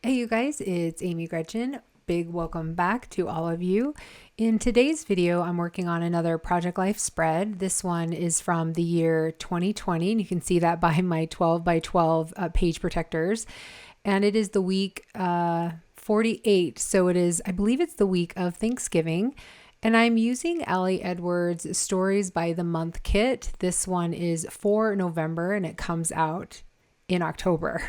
Hey you guys, it's Amy Gretchen. Big welcome back to all of you. In today's video, I'm working on another Project Life spread. This one is from the year 2020, and you can see that by my 12 by 12 page protectors. And it is the week 48, so it is, I believe it's the week of Thanksgiving. And I'm using Allie Edwards' Stories by the Month kit. This one is for November, and it comes out in October.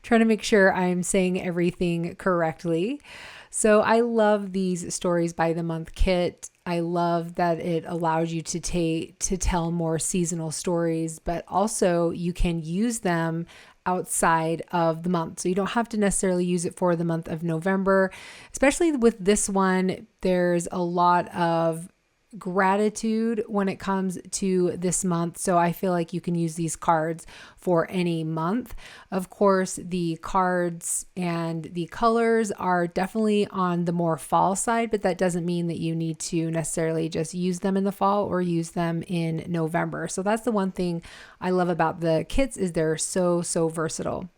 Trying to make sure I'm saying everything correctly. So I love these Stories by the Month kit. I love that it allows you to tell more seasonal stories, but also you can use them outside of the month. So you don't have to necessarily use it for the month of November. Especially with this one, there's a lot of gratitude when it comes to this month. So I feel like you can use these cards for any month. Of course, the cards and the colors are definitely on the more fall side, but that doesn't mean that you need to necessarily just use them in the fall or use them in November. So that's the one thing I love about the kits is they're so versatile.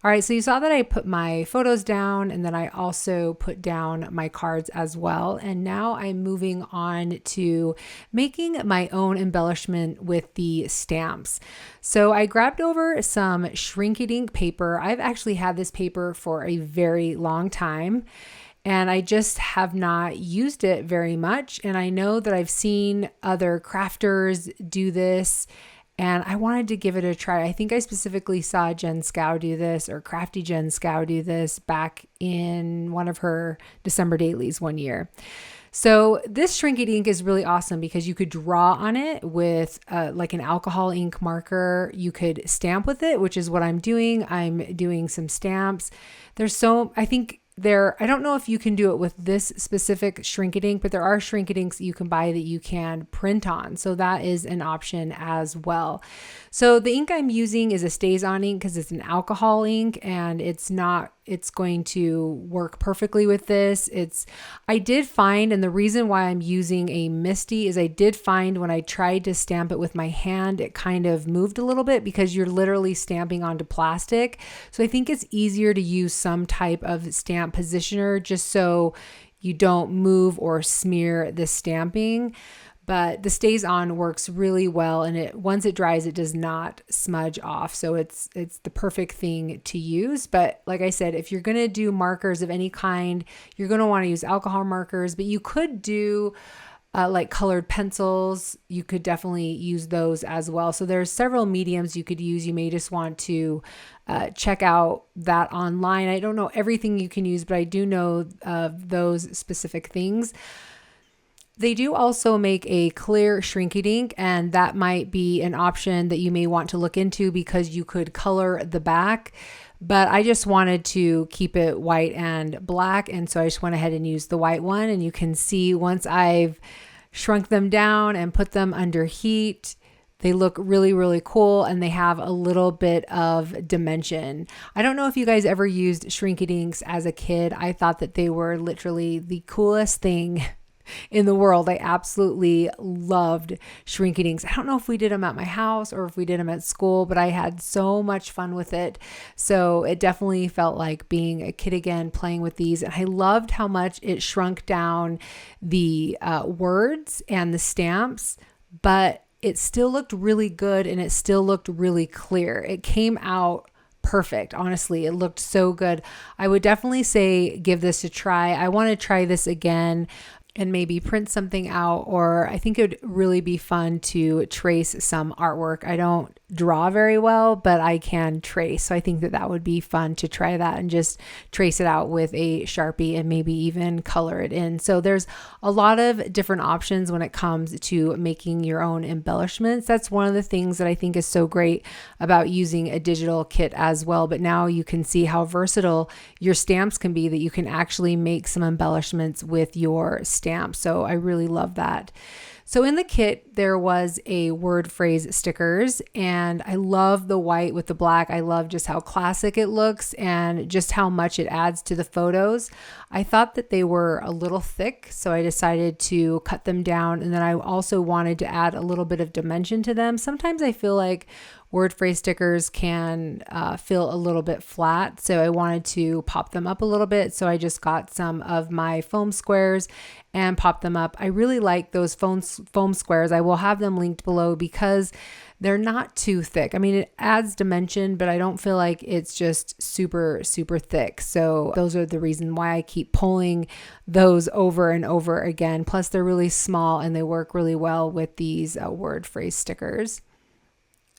All right, so you saw that I put my photos down and then I also put down my cards as well. And now I'm moving on to making my own embellishment with the stamps. So I grabbed over some shrink ink paper. I've actually had this paper for a very long time, and I just have not used it very much. And I know that I've seen other crafters do this, and I wanted to give it a try. I think I specifically saw Jen Scow do this, or Crafty Jen Scow do this back in one of her December dailies one year. So this shrinking ink is really awesome because you could draw on it with like an alcohol ink marker. You could stamp with it, which is what I'm doing. I'm doing some stamps. I don't know if you can do it with this specific Shrinkit ink, but there are Shrinkit inks that you can buy that you can print on. So that is an option as well. So the ink I'm using is a StazOn ink because it's an alcohol ink, and it's going to work perfectly with this. I did find, and the reason why I'm using a Misti is I did find when I tried to stamp it with my hand, it kind of moved a little bit because you're literally stamping onto plastic. So I think it's easier to use some type of stamp positioner just so you don't move or smear the stamping. But the StazOn works really well, and once it dries, it does not smudge off. So it's the perfect thing to use. But like I said, if you're going to do markers of any kind, you're going to want to use alcohol markers, but you could do like colored pencils. You could definitely use those as well. So there's several mediums you could use. You may just want to check out that online. I don't know everything you can use, but I do know of those specific things. They do also make a clear Shrinkit ink, and that might be an option that you may want to look into because you could color the back. But I just wanted to keep it white and black, and so I just went ahead and used the white one. And you can see once I've shrunk them down and put them under heat, they look really cool, and they have a little bit of dimension. I don't know if you guys ever used Shrinkit inks as a kid. I thought that they were literally the coolest thing in the world. I absolutely loved Shrinkit inks. I don't know if we did them at my house or if we did them at school, but I had so much fun with it. So it definitely felt like being a kid again, playing with these. And I loved how much it shrunk down the words and the stamps, but it still looked really good and it still looked really clear. It came out perfect. Honestly, it looked so good. I would definitely say give this a try. I want to try this again and maybe print something out, or I think it would really be fun to trace some artwork. I don't draw very well, but I can trace. So I think that would be fun to try that and just trace it out with a Sharpie and maybe even color it in. So there's a lot of different options when it comes to making your own embellishments. That's one of the things that I think is so great about using a digital kit as well. But now you can see how versatile your stamps can be, that you can actually make some embellishments with your stamps. So I really love that. So in the kit, there was a word phrase stickers, and I love the white with the black. I love just how classic it looks and just how much it adds to the photos. I thought that they were a little thick, so I decided to cut them down. And then I also wanted to add a little bit of dimension to them. Sometimes I feel like word phrase stickers can feel a little bit flat. So I wanted to pop them up a little bit. So I just got some of my foam squares and popped them up. I really like those foam squares. I will have them linked below because they're not too thick. I mean, it adds dimension, but I don't feel like it's just super, super thick. So those are the reason why I keep pulling those over and over again. Plus they're really small and they work really well with these word phrase stickers.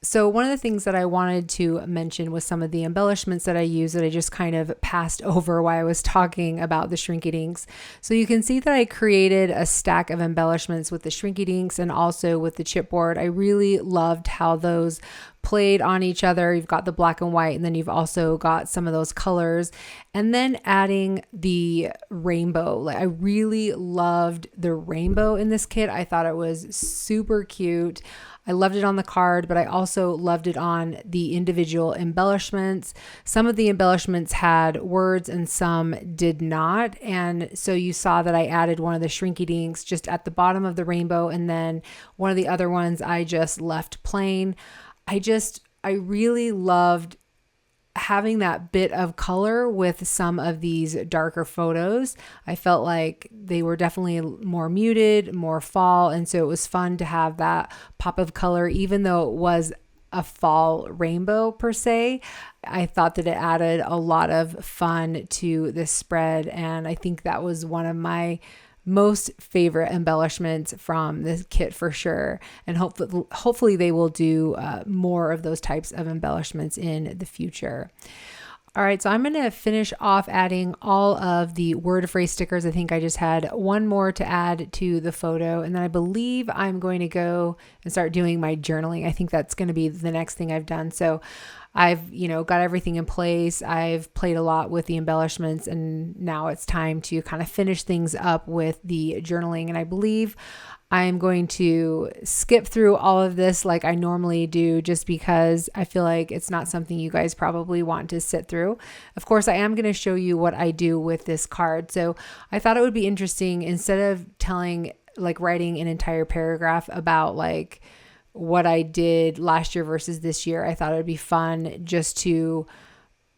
So one of the things that I wanted to mention was some of the embellishments that I use that I just kind of passed over while I was talking about the Shrinky Dinks. So you can see that I created a stack of embellishments with the Shrinky Dinks and also with the chipboard. I really loved how those played on each other. You've got the black and white, and then you've also got some of those colors, and then adding the rainbow. Like I really loved the rainbow in this kit. I thought it was super cute. I loved it on the card, but I also loved it on the individual embellishments. Some of the embellishments had words and some did not. And so you saw that I added one of the Shrinky Dinks just at the bottom of the rainbow, and then one of the other ones I just left plain. I really loved having that bit of color with some of these darker photos. I felt like they were definitely more muted, more fall. And so it was fun to have that pop of color, even though it was a fall rainbow per se. I thought that it added a lot of fun to this spread. And I think that was one of my most favorite embellishments from this kit for sure. And hopefully they will do more of those types of embellishments in the future. All right, so I'm going to finish off adding all of the word phrase stickers. I think I just had one more to add to the photo, and then I believe I'm going to go and start doing my journaling. I think that's going to be the next thing I've done. So I've, got everything in place. I've played a lot with the embellishments, and now it's time to kind of finish things up with the journaling. And I believe I'm going to skip through all of this like I normally do, just because I feel like it's not something you guys probably want to sit through. Of course, I am going to show you what I do with this card. So I thought it would be interesting, instead of writing an entire paragraph about what I did last year versus this year, I thought it would be fun just to,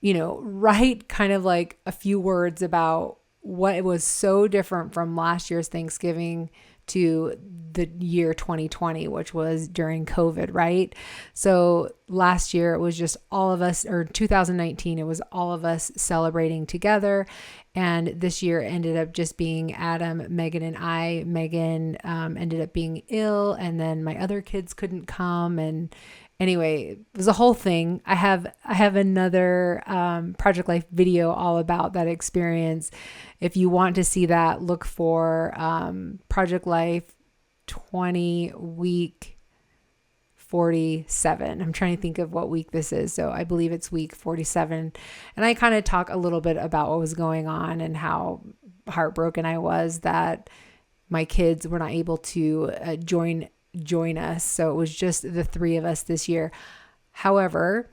write kind of like a few words about what was so different from last year's Thanksgiving to the year 2020, which was during COVID, right? So last year it was just all of us, or 2019, it was all of us celebrating together. And this year ended up just being Adam, Megan, and I. Megan ended up being ill, and then my other kids couldn't come. And anyway, it was a whole thing. I have another Project Life video all about that experience. If you want to see that, look for Project Life 20 week 47. I'm trying to think of what week this is. So I believe it's week 47. And I kind of talk a little bit about what was going on and how heartbroken I was that my kids were not able to join us. So it was just the three of us this year. However,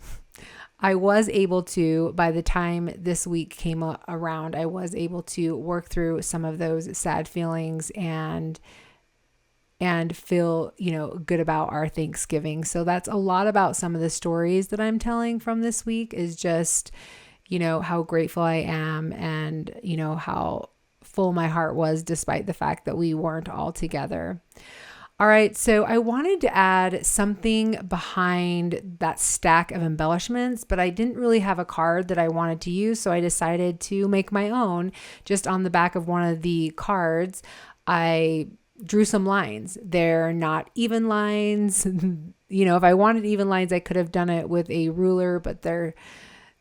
I was able to, by the time this week came around, I was able to work through some of those sad feelings and feel, good about our Thanksgiving. So that's a lot about some of the stories that I'm telling from this week, is just, how grateful I am, and, how full my heart was despite the fact that we weren't all together. All right, so I wanted to add something behind that stack of embellishments, but I didn't really have a card that I wanted to use, so I decided to make my own. Just on the back of one of the cards, I drew some lines. They're not even lines. If I wanted even lines, I could have done it with a ruler, but they're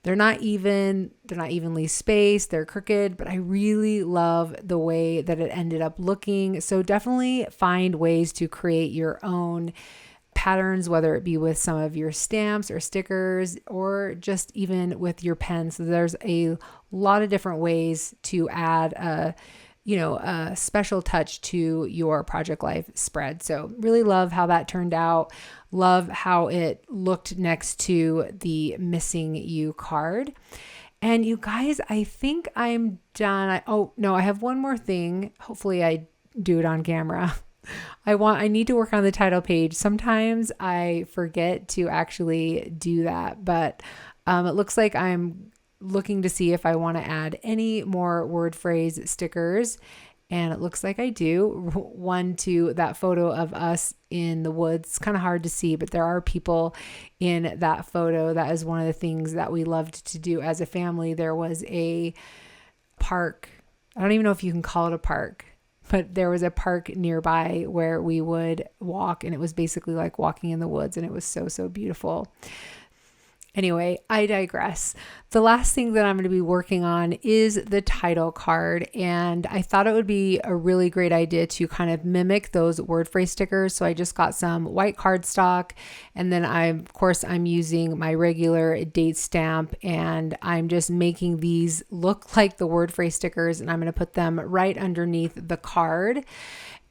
not even. They're not evenly spaced. They're crooked, but I really love the way that it ended up looking. So definitely find ways to create your own patterns, whether it be with some of your stamps or stickers, or just even with your pens. So there's a lot of different ways to add a special touch to your Project Life spread. So really love how that turned out. Love how it looked next to the Missing You card. And you guys, I think I'm done. I have one more thing. Hopefully I do it on camera. I need to work on the title page. Sometimes I forget to actually do that, but it looks like I'm looking to see if I want to add any more word phrase stickers. And it looks like I do. One to that photo of us in the woods. It's kind of hard to see, but there are people in that photo. That is one of the things that we loved to do as a family. There was a park. I don't even know if you can call it a park, but there was a park nearby where we would walk, and it was basically like walking in the woods, and it was so, so beautiful. Anyway, I digress. The last thing that I'm going to be working on is the title card, and I thought it would be a really great idea to kind of mimic those word phrase stickers. So I just got some white cardstock, and then I'm using my regular date stamp, and I'm just making these look like the word phrase stickers, and I'm going to put them right underneath the card.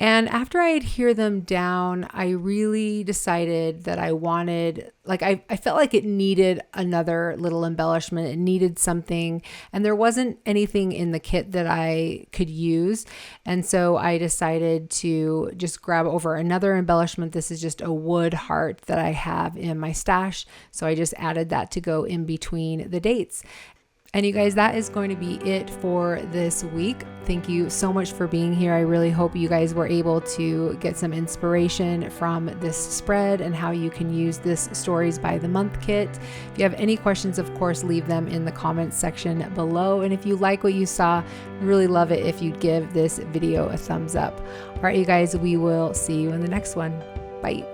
And after I adhere them down, I really decided that I wanted, I felt like it needed another little embellishment. It needed something, and there wasn't anything in the kit that I could use. And so I decided to just grab over another embellishment. This is just a wood heart that I have in my stash. So I just added that to go in between the dates. And you guys, that is going to be it for this week. Thank you so much for being here. I really hope you guys were able to get some inspiration from this spread and how you can use this Stories by the Month kit. If you have any questions, of course, leave them in the comments section below. And if you like what you saw, I'd really love it if you'd give this video a thumbs up. All right, you guys, we will see you in the next one. Bye.